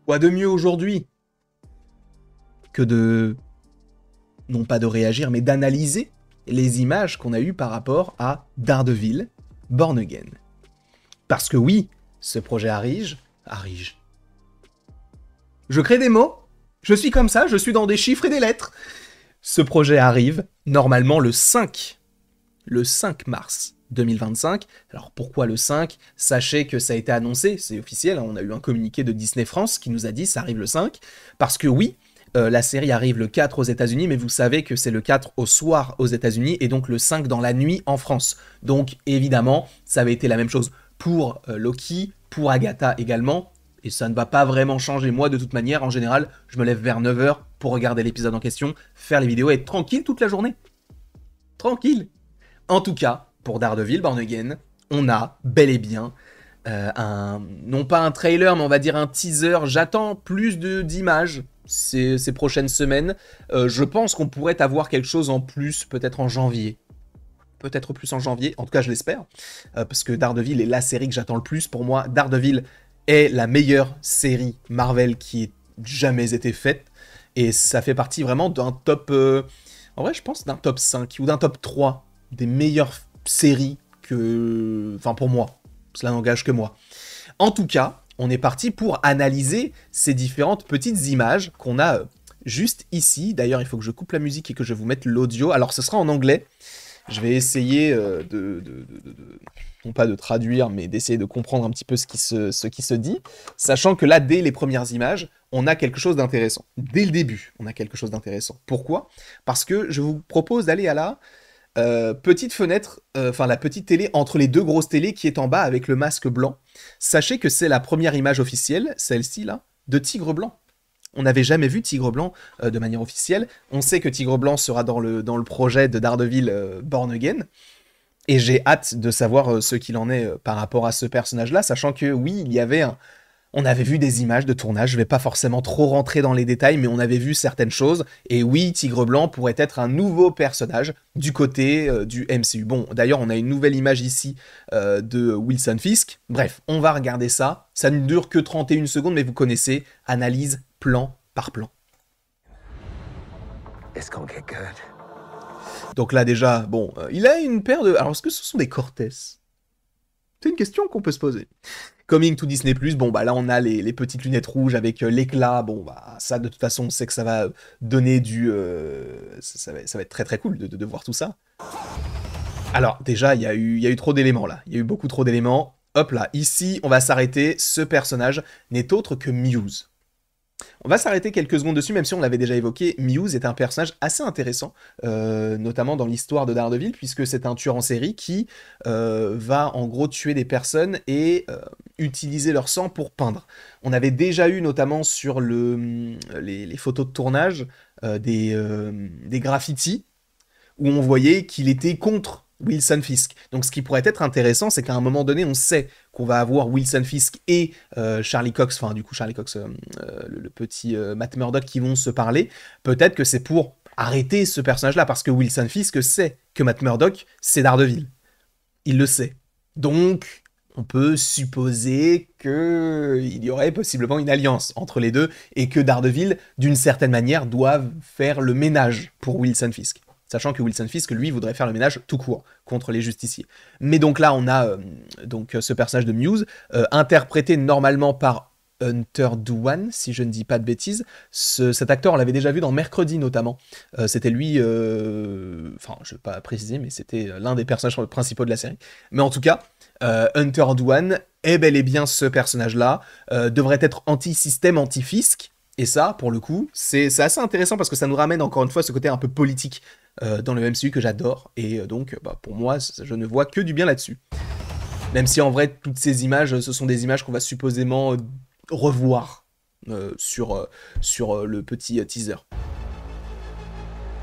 Quoi de mieux aujourd'hui que de, non pas de réagir, mais d'analyser les images qu'on a eues par rapport à Daredevil, Born Again. Parce que oui, ce projet arrive. Je crée des mots, je suis comme ça, je suis dans des chiffres et des lettres. Ce projet arrive normalement le 5 mars 2025. Alors pourquoi le 5 ? Sachez que ça a été annoncé, c'est officiel, hein, on a eu un communiqué de Disney France qui nous a dit ça arrive le 5. Parce que oui, la série arrive le 4 aux États-Unis, mais vous savez que c'est le 4 au soir aux États-Unis et donc le 5 dans la nuit en France. Donc évidemment, ça avait été la même chose pour Loki, pour Agatha également. Et ça ne va pas vraiment changer. Moi, de toute manière, en général, je me lève vers 9h pour regarder l'épisode en question, faire les vidéos et être tranquille toute la journée. Tranquille. En tout cas, pour Daredevil, Born Again, on a bel et bien non pas un trailer, mais on va dire un teaser. J'attends plus d'images ces prochaines semaines. Je pense qu'on pourrait avoir quelque chose en plus, peut-être en janvier. Peut-être plus en janvier, en tout cas je l'espère. Parce que Daredevil est la série que j'attends le plus. Pour moi, Daredevil est la meilleure série Marvel qui ait jamais été faite. Et ça fait partie vraiment d'un top... en vrai, je pense d'un top 5 ou d'un top 3 des meilleures séries que... Enfin, pour moi. Cela n'engage que moi. En tout cas, on est parti pour analyser ces différentes petites images qu'on a juste ici. D'ailleurs, il faut que je coupe la musique et que je vous mette l'audio. Alors, ce sera en anglais. Je vais essayer non pas de traduire, mais d'essayer de comprendre un petit peu ce qui se dit, sachant que là, dès les premières images, on a quelque chose d'intéressant. Dès le début, on a quelque chose d'intéressant. Pourquoi ? Parce que je vous propose d'aller à la petite fenêtre, enfin la petite télé entre les deux grosses télés qui est en bas avec le masque blanc. Sachez que c'est la première image officielle, celle-ci là, de Tigre Blanc. On n'avait jamais vu Tigre Blanc de manière officielle. On sait que Tigre Blanc sera dans le projet de Daredevil Born Again. Et j'ai hâte de savoir ce qu'il en est par rapport à ce personnage-là, sachant que oui, il y avait on avait vu des images de tournage, je vais pas forcément trop rentrer dans les détails, mais on avait vu certaines choses, et oui, Tigre Blanc pourrait être un nouveau personnage du côté du MCU. Bon, d'ailleurs, on a une nouvelle image ici de Wilson Fisk. Bref, on va regarder ça. Ça ne dure que 31 secondes, mais vous connaissez, analyse plan par plan. Donc là déjà, bon, il a une paire de... Alors est-ce que ce sont des Cortez ? C'est une question qu'on peut se poser. Coming to Disney+, bon bah là on a les petites lunettes rouges avec l'éclat, bon bah ça de toute façon on sait que ça va donner du... ça va être très très cool de voir tout ça. Alors déjà il y a eu trop d'éléments là, il y a eu beaucoup trop d'éléments. Hop là, ici on va s'arrêter, ce personnage n'est autre que Muse. On va s'arrêter quelques secondes dessus, même si on l'avait déjà évoqué. Muse est un personnage assez intéressant, notamment dans l'histoire de Daredevil, puisque c'est un tueur en série qui va en gros tuer des personnes et utiliser leur sang pour peindre. On avait déjà eu notamment sur les photos de tournage des graffitis, où on voyait qu'il était contre Wilson Fisk. Donc ce qui pourrait être intéressant, c'est qu'à un moment donné, on sait qu'on va avoir Wilson Fisk et Charlie Cox, enfin du coup Charlie Cox, le petit Matt Murdock qui vont se parler. Peut-être que c'est pour arrêter ce personnage-là, parce que Wilson Fisk sait que Matt Murdock, c'est Daredevil. Il le sait. Donc, on peut supposer qu'il y aurait possiblement une alliance entre les deux, et que Daredevil, d'une certaine manière, doivent faire le ménage pour Wilson Fisk. Sachant que Wilson Fisk, lui, voudrait faire le ménage tout court contre les justiciers. Mais donc là, on a donc ce personnage de Muse, interprété normalement par Hunter Douane, si je ne dis pas de bêtises. Cet acteur, on l'avait déjà vu dans Mercredi, notamment. C'était lui, enfin, je ne vais pas préciser, mais c'était l'un des personnages principaux de la série. Mais en tout cas, Hunter Douane est bel et bien ce personnage-là, devrait être anti-système, anti-Fisk. Et ça, pour le coup, c'est assez intéressant parce que ça nous ramène encore une fois ce côté un peu politique dans le MCU que j'adore. Et donc, bah, pour moi, je ne vois que du bien là-dessus. Même si en vrai, toutes ces images, ce sont des images qu'on va supposément revoir sur le petit teaser.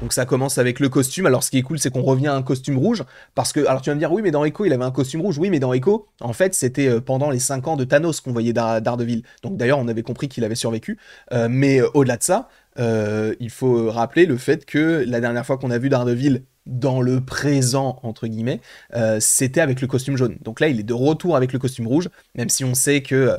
Donc ça commence avec le costume. Alors ce qui est cool, c'est qu'on revient à un costume rouge. Parce que, alors tu vas me dire, oui, mais dans Echo, il avait un costume rouge. Oui, mais dans Echo, en fait, c'était pendant les 5 ans de Thanos qu'on voyait Daredevil. Donc d'ailleurs, on avait compris qu'il avait survécu. Mais au-delà de ça, il faut rappeler le fait que la dernière fois qu'on a vu Daredevil dans le présent, entre guillemets, c'était avec le costume jaune. Donc là, il est de retour avec le costume rouge, même si on sait que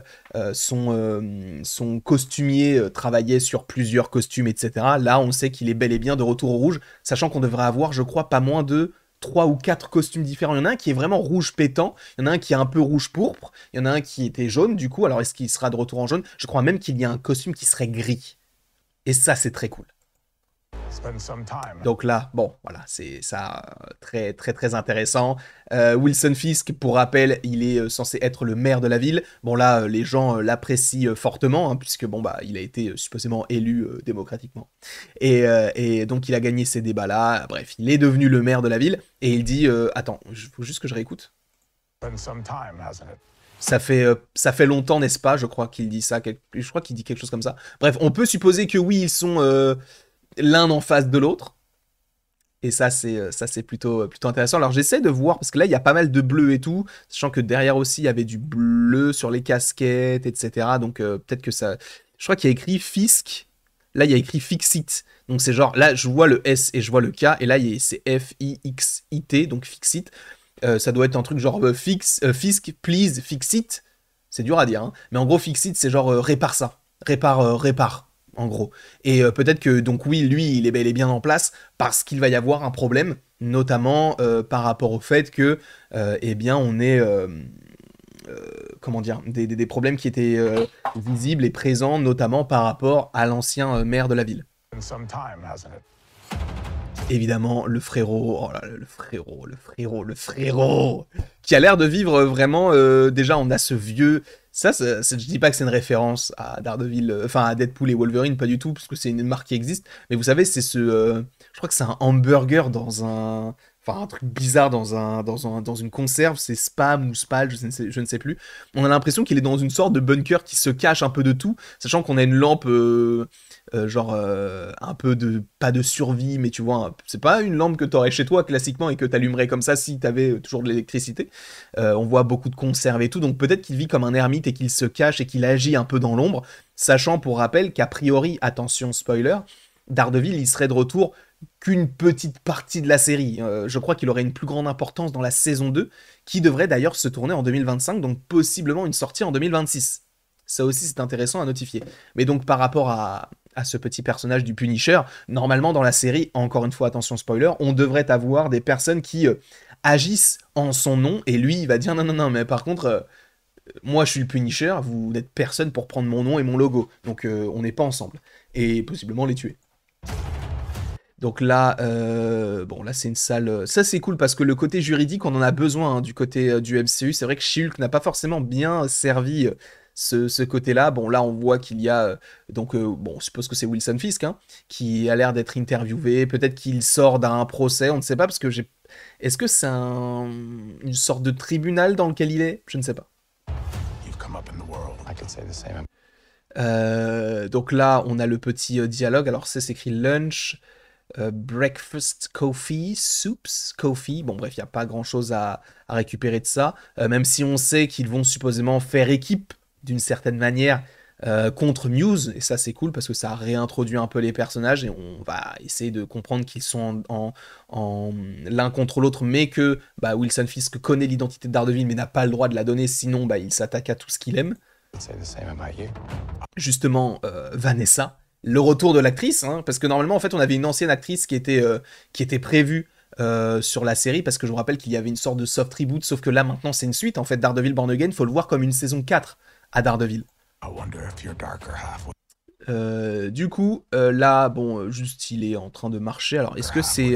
son costumier travaillait sur plusieurs costumes, etc. Là, on sait qu'il est bel et bien de retour au rouge, sachant qu'on devrait avoir, je crois, pas moins de 3 ou 4 costumes différents. Il y en a un qui est vraiment rouge pétant, il y en a un qui est un peu rouge pourpre, il y en a un qui était jaune, du coup, alors est-ce qu'il sera de retour en jaune? Je crois même qu'il y a un costume qui serait gris. Et ça, c'est très cool. Donc là, bon, voilà, c'est ça, très très très intéressant. Wilson Fisk, pour rappel, il est censé être le maire de la ville. Bon là, les gens l'apprécient fortement, hein, puisque bon bah, il a été supposément élu démocratiquement. Et donc il a gagné ces débats-là. Bref, il est devenu le maire de la ville et il dit, attends, faut juste que je réécoute. Ça fait longtemps, n'est-ce pas? Je crois qu'il dit ça. Je crois qu'il dit quelque chose comme ça. Bref, on peut supposer que oui, ils sont l'un en face de l'autre. Et ça, c'est plutôt intéressant. Alors, j'essaie de voir, parce que là, il y a pas mal de bleu et tout, sachant que derrière aussi, il y avait du bleu sur les casquettes, etc. Donc, peut-être que ça... Je crois qu'il y a écrit Fisk. Là, il y a écrit Fixit. Donc, c'est genre, là, je vois le S et je vois le K, et là, c'est F-I-X-I-T, donc Fixit. Ça doit être un truc genre Fisk, please, Fixit. C'est dur à dire, hein. Mais en gros, Fixit, c'est genre répare ça. Répare. En gros. Et peut-être que, donc oui, lui, il est bel et bien en place parce qu'il va y avoir un problème, notamment par rapport au fait que, eh bien, on est, comment dire, des problèmes qui étaient visibles et présents, notamment par rapport à l'ancien maire de la ville. Évidemment, le frérot, oh là là, le frérot, qui a l'air de vivre vraiment, déjà, on a ce vieux... je dis pas que c'est une référence à Daredevil, enfin à Deadpool et Wolverine, pas du tout, parce que c'est une marque qui existe, mais vous savez, c'est je crois que c'est un hamburger dans un... Enfin, un truc bizarre dans une conserve, c'est Spam ou Spal, je ne sais plus. On a l'impression qu'il est dans une sorte de bunker qui se cache un peu de tout, sachant qu'on a une lampe, genre, un peu de... Pas de survie, mais tu vois, c'est pas une lampe que t'aurais chez toi, classiquement, et que t'allumerais comme ça si t'avais toujours de l'électricité. On voit beaucoup de conserves et tout, donc peut-être qu'il vit comme un ermite et qu'il se cache et qu'il agit un peu dans l'ombre, sachant pour rappel qu'a priori, attention spoiler, Daredevil il serait de retour qu'une petite partie de la série. Je crois qu'il aurait une plus grande importance dans la saison 2, qui devrait d'ailleurs se tourner en 2025, donc possiblement une sortie en 2026. Ça aussi c'est intéressant à notifier. Mais donc par rapport à ce petit personnage du Punisher, normalement dans la série, encore une fois attention spoiler, on devrait avoir des personnes qui agissent en son nom, et lui il va dire non, mais par contre, moi je suis le Punisher, vous n'êtes personne pour prendre mon nom et mon logo, donc on n'est pas ensemble, et possiblement les tuer. Donc là, bon là c'est une salle, ça c'est cool parce que le côté juridique on en a besoin hein, du côté du MCU, c'est vrai que She-Hulk n'a pas forcément bien servi ce côté-là. Bon là on voit qu'il y a, donc bon je suppose que c'est Wilson Fisk hein, qui a l'air d'être interviewé, peut-être qu'il sort d'un procès, on ne sait pas parce que j'ai... Est-ce que c'est une sorte de tribunal dans lequel il est? Je ne sais pas. Donc là on a le petit dialogue, alors c'est écrit lunch... breakfast coffee, soups, coffee. Bon, bref, il n'y a pas grand chose à récupérer de ça. Même si on sait qu'ils vont supposément faire équipe d'une certaine manière contre Muse. Et ça, c'est cool parce que ça réintroduit un peu les personnages et on va essayer de comprendre qu'ils sont en l'un contre l'autre, mais que bah, Wilson Fisk connaît l'identité de Daredevil mais n'a pas le droit de la donner, sinon bah, il s'attaque à tout ce qu'il aime. Justement, Vanessa. Le retour de l'actrice, hein, parce que normalement, en fait, on avait une ancienne actrice qui était prévue sur la série, parce que je vous rappelle qu'il y avait une sorte de soft reboot, sauf que là, maintenant, c'est une suite. En fait, Daredevil Born Again, il faut le voir comme une saison 4 à Daredevil. Du coup, là, bon, juste, il est en train de marcher. Alors, est-ce que c'est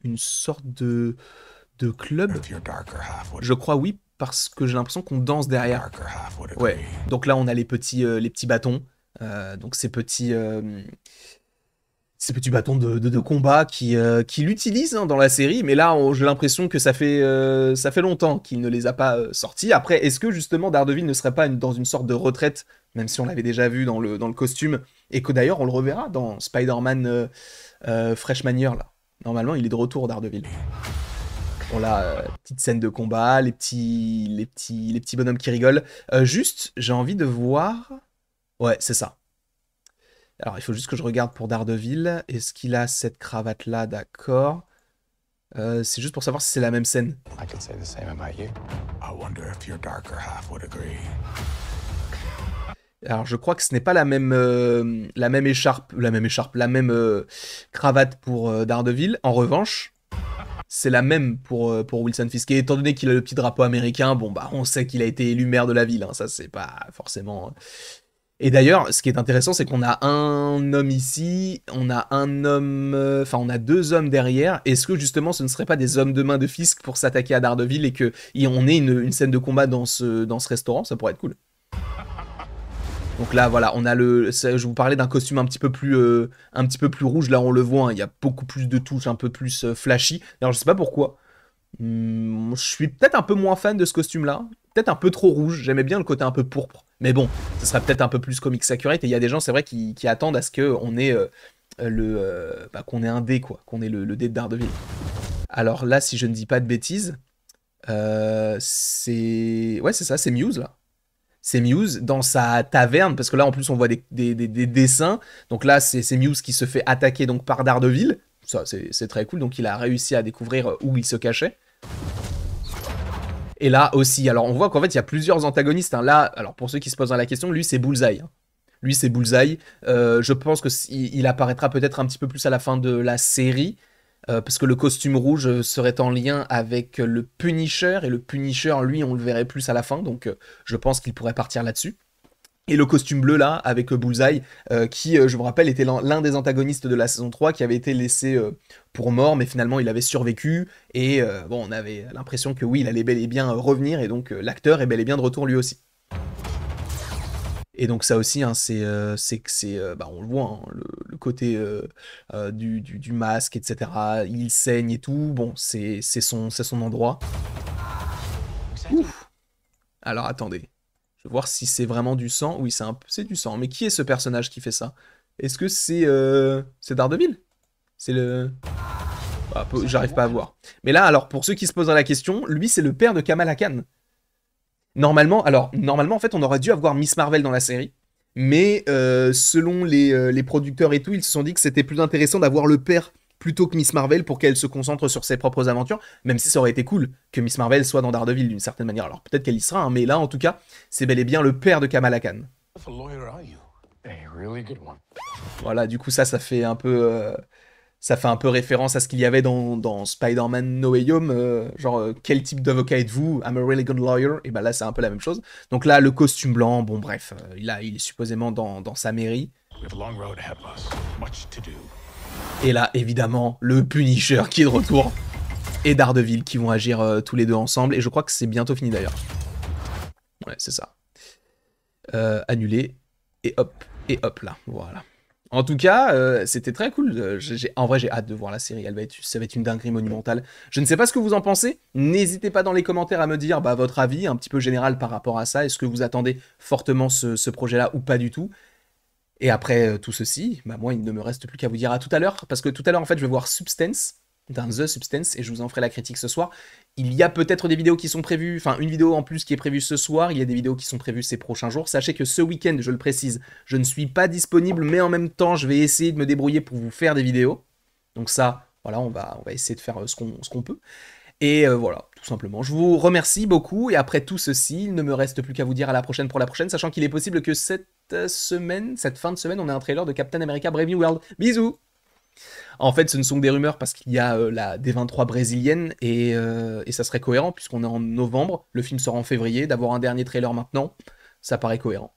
une sorte de club? Je crois oui, parce que j'ai l'impression qu'on danse derrière. Ouais, donc là, on a les petits bâtons. Donc ces petits bâtons de combat qui l'utilisent hein, dans la série, mais là j'ai l'impression que ça fait longtemps qu'il ne les a pas sortis. Après, est-ce que justement Daredevil ne serait pas dans une sorte de retraite, même si on l'avait déjà vu dans le costume, et que d'ailleurs on le reverra dans Spider-Man Freshman Year là. Normalement il est de retour Daredevil. Bon là, petite scène de combat, les petits bonhommes qui rigolent. Juste, j'ai envie de voir... Ouais, c'est ça. Alors, il faut juste que je regarde pour Daredevil. Est-ce qu'il a cette cravate-là? D'accord. C'est juste pour savoir si c'est la même scène. I could say the same about you. I wonder if your darker half would agree. Alors je crois que ce n'est pas la même écharpe, la même cravate pour Daredevil. En revanche, c'est la même pour Wilson Fisk. Et étant donné qu'il a le petit drapeau américain, bon bah on sait qu'il a été élu maire de la ville. Hein, ça c'est pas forcément. Et d'ailleurs, ce qui est intéressant, c'est qu'on a un homme ici, on a un homme, enfin on a deux hommes derrière. Est-ce que justement ce ne serait pas des hommes de main de Fisk pour s'attaquer à Daredevil et que on ait une scène de combat dans ce restaurant? Ça pourrait être cool. Donc là, voilà, on a je vous parlais d'un costume un petit peu plus rouge. Là, on le voit, hein, il y a beaucoup plus de touches, un peu plus flashy. Alors, je sais pas pourquoi. Je suis peut-être un peu moins fan de ce costume-là. Peut-être un peu trop rouge. J'aimais bien le côté un peu pourpre. Mais bon, ce serait peut-être un peu plus comics accurate. Et il y a des gens, c'est vrai, qui attendent à ce qu'on ait qu'on ait un dé, quoi. Qu'on ait le dé de Daredevil. Alors là, si je ne dis pas de bêtises, c'est... Ouais, c'est ça, c'est Muse, là. C'est Muse dans sa taverne, parce que là en plus on voit des dessins. Donc là c'est Muse qui se fait attaquer donc par Daredevil. Ça c'est très cool, donc il a réussi à découvrir où il se cachait. Et là aussi, alors on voit qu'en fait il y a plusieurs antagonistes. Hein. Là, alors pour ceux qui se posent la question, lui c'est Bullseye. Hein. Lui c'est Bullseye. Je pense qu'il apparaîtra peut-être un petit peu plus à la fin de la série. Parce que le costume rouge serait en lien avec le Punisher, et le Punisher, lui, on le verrait plus à la fin, donc je pense qu'il pourrait partir là-dessus. Et le costume bleu, là, avec Bullseye, qui, je vous rappelle, était l'un des antagonistes de la saison 3, qui avait été laissé pour mort, mais finalement, il avait survécu, et bon, on avait l'impression que oui, il allait bel et bien revenir, et donc l'acteur est bel et bien de retour lui aussi. Et donc ça aussi, hein, on le voit, hein, le côté du masque, etc. Il saigne et tout. Bon, c'est son endroit. Ouf. Alors attendez, je vais voir si c'est vraiment du sang. Oui, c'est du sang. Mais qui est ce personnage qui fait ça? Est-ce que c'est Daredevil? C'est le... Ah, j'arrive pas à voir. Mais là, alors, pour ceux qui se posent la question, lui, c'est le père de Kamala Khan. Normalement, en fait, on aurait dû avoir Miss Marvel dans la série, mais selon les producteurs et tout, ils se sont dit que c'était plus intéressant d'avoir le père plutôt que Miss Marvel pour qu'elle se concentre sur ses propres aventures, même si ça aurait été cool que Miss Marvel soit dans Daredevil d'une certaine manière. Alors peut-être qu'elle y sera, hein, mais là, en tout cas, c'est bel et bien le père de Kamala Khan. Voilà, du coup, ça fait un peu... Ça fait un peu référence à ce qu'il y avait dans Spider-Man No Way Home, quel type d'avocat êtes-vous? I'm a really good lawyer. Et ben là, c'est un peu la même chose. Donc là, le costume blanc, bon bref, il est supposément dans sa mairie. Et là, évidemment, le Punisher qui est de retour. Et Daredevil qui vont agir tous les deux ensemble. Et je crois que c'est bientôt fini d'ailleurs. Ouais, c'est ça. Annulé. Et hop là, voilà. En tout cas, c'était très cool. En vrai, j'ai hâte de voir la série. Ça va être une dinguerie monumentale. Je ne sais pas ce que vous en pensez. N'hésitez pas dans les commentaires à me dire votre avis un petit peu général par rapport à ça. Est-ce que vous attendez fortement ce projet-là ou pas du tout? Et après tout ceci, moi, il ne me reste plus qu'à vous dire à tout à l'heure. Parce que tout à l'heure, en fait, je vais voir Substance, dans The Substance, et je vous en ferai la critique ce soir. Il y a peut-être des vidéos qui sont prévues, enfin une vidéo en plus qui est prévue ce soir, il y a des vidéos qui sont prévues ces prochains jours. Sachez que ce week-end, je le précise, je ne suis pas disponible, mais en même temps, je vais essayer de me débrouiller pour vous faire des vidéos. Donc ça, voilà, on va essayer de faire ce qu'on peut. Et voilà, tout simplement. Je vous remercie beaucoup, et après tout ceci, il ne me reste plus qu'à vous dire à la prochaine pour la prochaine, sachant qu'il est possible que cette fin de semaine, on ait un trailer de Captain America Brave New World. Bisous! En fait, ce ne sont que des rumeurs parce qu'il y a la D23 brésilienne et ça serait cohérent puisqu'on est en novembre, le film sort en février, d'avoir un dernier trailer maintenant, ça paraît cohérent.